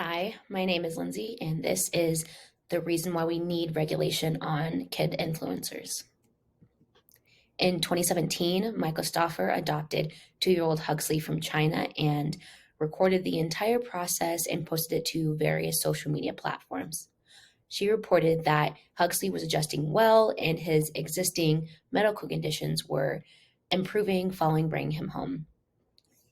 Hi, my name is Lynnzee, and this is the reason why we need regulation on kid influencers. In 2017, Michael Stauffer adopted 2-year-old Huxley from China and recorded the entire process and posted it to various social media platforms. She reported that Huxley was adjusting well and his existing medical conditions were improving following bringing him home.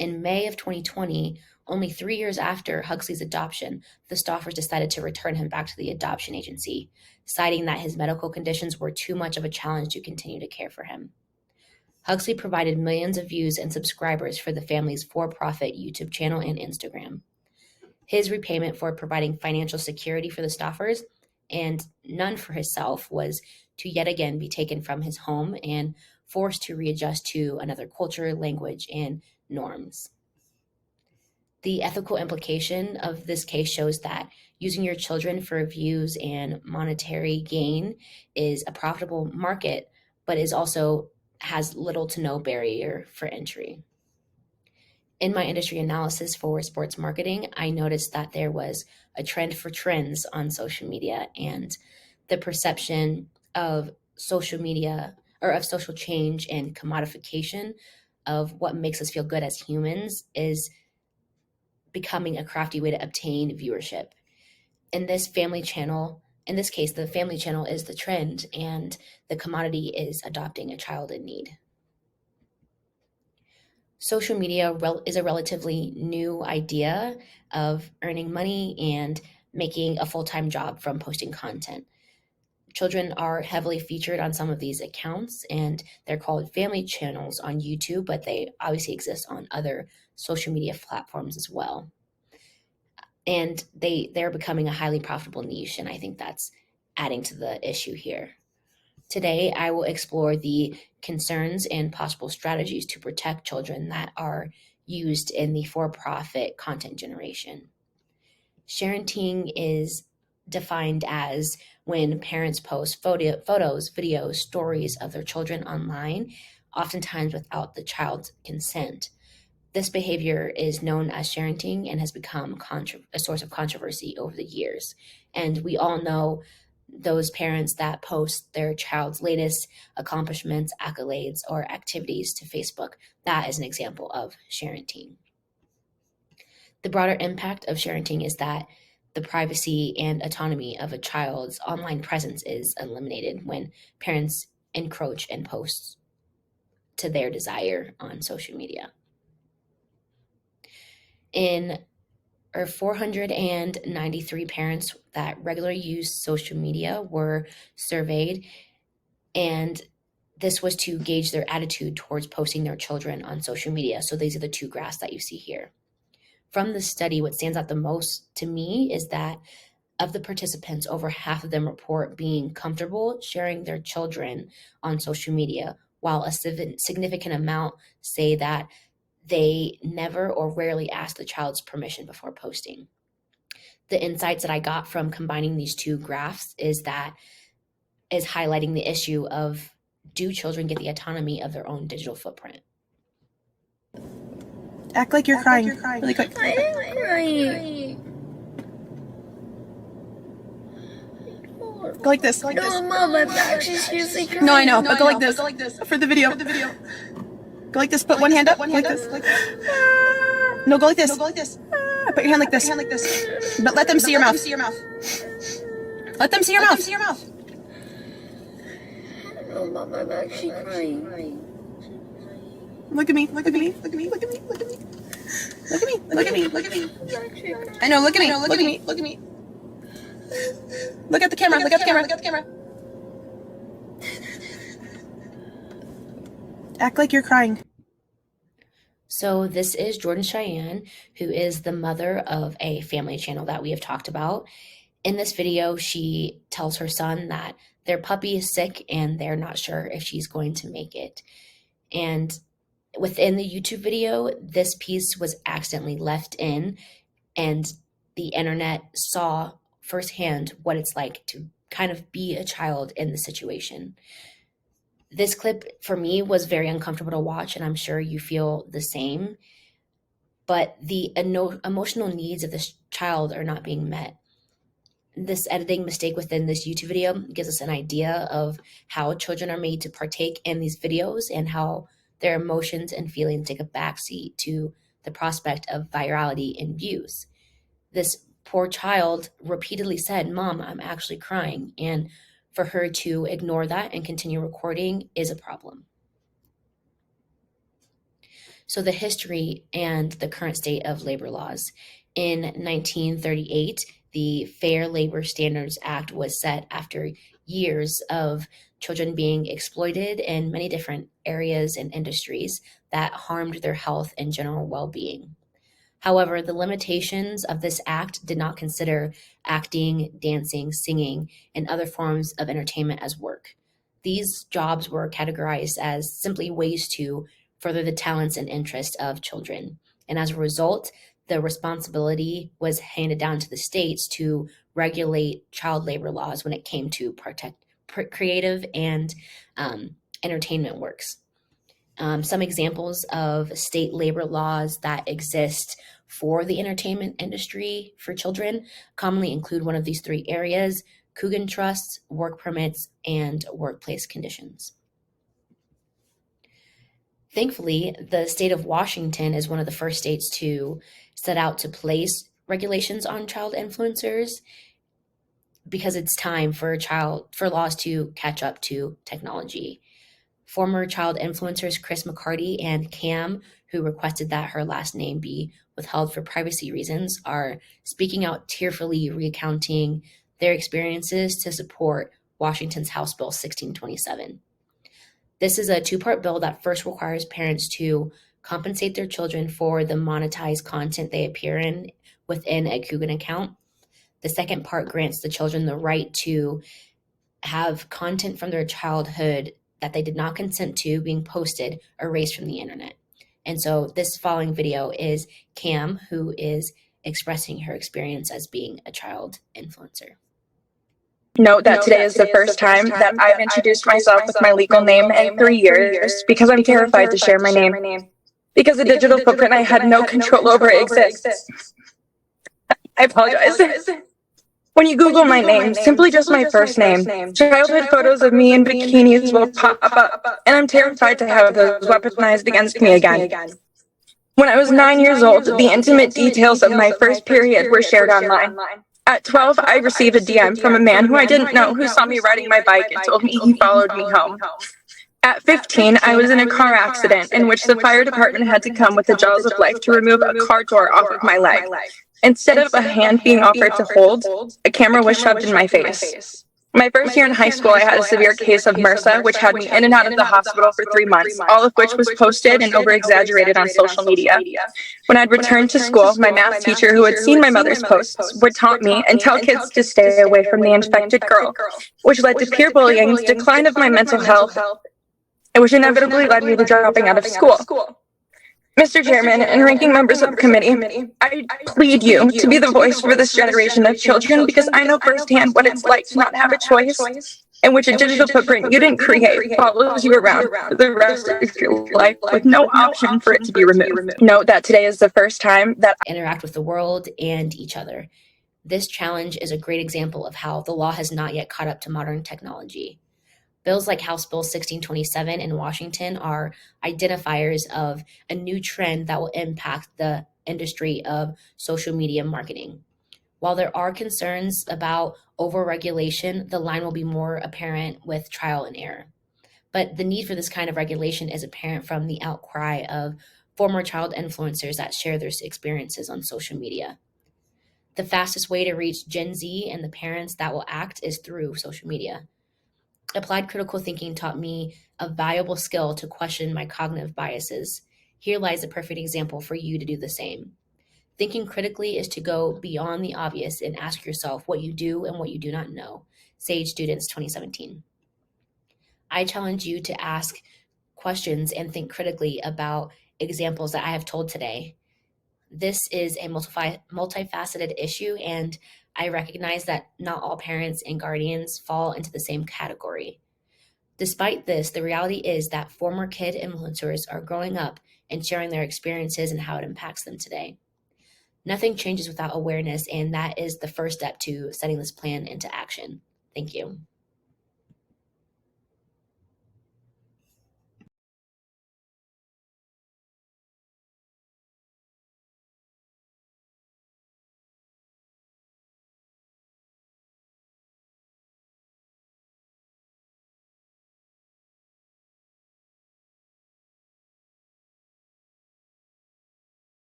In May of 2020, only 3 years after Huxley's adoption, the Stauffers decided to return him back to the adoption agency, citing that his medical conditions were too much of a challenge to continue to care for him. Huxley provided millions of views and subscribers for the family's for-profit YouTube channel and Instagram. His repayment for providing financial security for the Stauffers, and none for himself, was to yet again be taken from his home and forced to readjust to another culture, language, and norms. The ethical implication of this case shows that using your children for views and monetary gain is a profitable market, but is also has little to no barrier for entry. In my industry analysis for sports marketing, I noticed that there was a trend for trends on social media, and the perception of social media or of social change and commodification of what makes us feel good as humans is becoming a crafty way to obtain viewership. In this family channel, in this case, the family channel is the trend and the commodity is adopting a child in need. Social media is a relatively new idea of earning money and making a full-time job from posting content. Children are heavily featured on some of these accounts, and they're called family channels on YouTube, but they obviously exist on other social media platforms as well. And they're becoming a highly profitable niche, and I think that's adding to the issue here. Today, I will explore the concerns and possible strategies to protect children that are used in the for-profit content generation. Sharenting is defined as when parents post photos, videos, stories of their children online, oftentimes without the child's consent. This behavior is known as sharenting and has become a source of controversy over the years. And we all know those parents that post their child's latest accomplishments, accolades, or activities to Facebook. That is an example of sharenting. The broader impact of sharenting is that the privacy and autonomy of a child's online presence is eliminated when parents encroach and post to their desire on social media. In 493 parents that regularly use social media were surveyed, and this was to gauge their attitude towards posting their children on social media. So these are the two graphs that you see here. From the study, what stands out the most to me is that of the participants, over half of them report being comfortable sharing their children on social media, while a significant amount say that they never or rarely ask the child's permission before posting. The insights that I got from combining these two graphs is highlighting the issue of, do children get the autonomy of their own digital footprint? Act like you're crying. Really quick. I am crying. Go like this. No, Mom, I'm actually seriously crying. No, I know, but go like this. For the video. Go like this. Put one hand up. Like this. No, go like this. Put your hand like this. But let them see your mouth. Let them see your mouth. No, Mom, I'm actually crying. Look at me. I know, look at me. Look at the camera. Act like you're crying. So this is Jordan Cheyenne, who is the mother of a family channel that we have talked about. In this video, she tells her son that their puppy is sick and they're not sure if she's going to make it. And within the YouTube video, this piece was accidentally left in, and the internet saw firsthand what it's like to kind of be a child in the situation. This clip for me was very uncomfortable to watch, and I'm sure you feel the same. but the emotional needs of this child are not being met. This editing mistake within this YouTube video gives us an idea of how children are made to partake in these videos and how their emotions and feelings take a backseat to the prospect of virality and views. This poor child repeatedly said, "Mom, I'm actually crying." And for her to ignore that and continue recording is a problem. So, the history and the current state of labor laws. In 1938, the Fair Labor Standards Act was set after years of children being exploited in many different areas and industries that harmed their health and general well being. However, the limitations of this act did not consider acting, dancing, singing, and other forms of entertainment as work. These jobs were categorized as simply ways to further the talents and interests of children. And as a result, the responsibility was handed down to the states to regulate child labor laws when it came to protect creative and entertainment works. Some examples of state labor laws that exist for the entertainment industry for children commonly include one of these three areas: Coogan trusts, work permits, and workplace conditions. Thankfully, the state of Washington is one of the first states to set out to place regulations on child influencers because it's time for laws to catch up to technology. Former child influencers Chris McCarty and CAM, who requested that her last name be withheld for privacy reasons, are speaking out tearfully, recounting their experiences to support Washington's House Bill 1627. This is a two-part bill that first requires parents to compensate their children for the monetized content they appear in within a Coogan account. The second part grants the children the right to have content from their childhood that they did not consent to being posted erased from the internet. And so this following video is Cam, who is expressing her experience as being a child influencer. Note that today is the first time that I've introduced myself with my legal name in 3 years because I'm terrified to share my name. Because the digital footprint I had no control over exists. I apologize. When you Google my name, simply just my first name, childhood photos of me in bikinis will pop up, and I'm terrified to have those weaponized against me again. When I was 9 years old, the intimate details of my first period were shared online. At 12, I received a DM from a man who I didn't know who saw me riding my bike and told me he followed me home. At 15, I was in a car accident in which the fire department had to come with the jaws of life to remove a car door off of my leg. Instead of a hand being offered to hold, a camera was shoved in my face. My first year in high school, I had a severe case of MRSA, which had me in and out of the hospital for 3 months, all of which was posted and over-exaggerated on social media. When I'd returned to school, my math teacher, who had seen my mother's posts, would taunt me and tell kids to stay away from the infected girl, which led to peer bullying, decline of my mental health, and which inevitably led me to dropping out of school. Mr. Chairman and ranking members of the committee, I plead you to be the voice for this generation of children because I know firsthand what it's like to not have a choice in which a digital footprint you didn't create follows you around for the rest of your life with no option for it to be removed. Note that today is the first time that I interact with the world and each other. This challenge is a great example of how the law has not yet caught up to modern technology. Bills like House Bill 1627 in Washington are identifiers of a new trend that will impact the industry of social media marketing. While there are concerns about overregulation, the line will be more apparent with trial and error. But the need for this kind of regulation is apparent from the outcry of former child influencers that share their experiences on social media. The fastest way to reach Gen Z and the parents that will act is through social media. Applied critical thinking taught me a valuable skill to question my cognitive biases. Here lies a perfect example for you to do the same. Thinking critically is to go beyond the obvious and ask yourself what you do and what you do not know. Sage Students 2017. I challenge you to ask questions and think critically about examples that I have told today. This is a multifaceted issue, and I recognize that not all parents and guardians fall into the same category. Despite this, the reality is that former kid influencers are growing up and sharing their experiences and how it impacts them today. Nothing changes without awareness, and that is the first step to setting this plan into action. Thank you.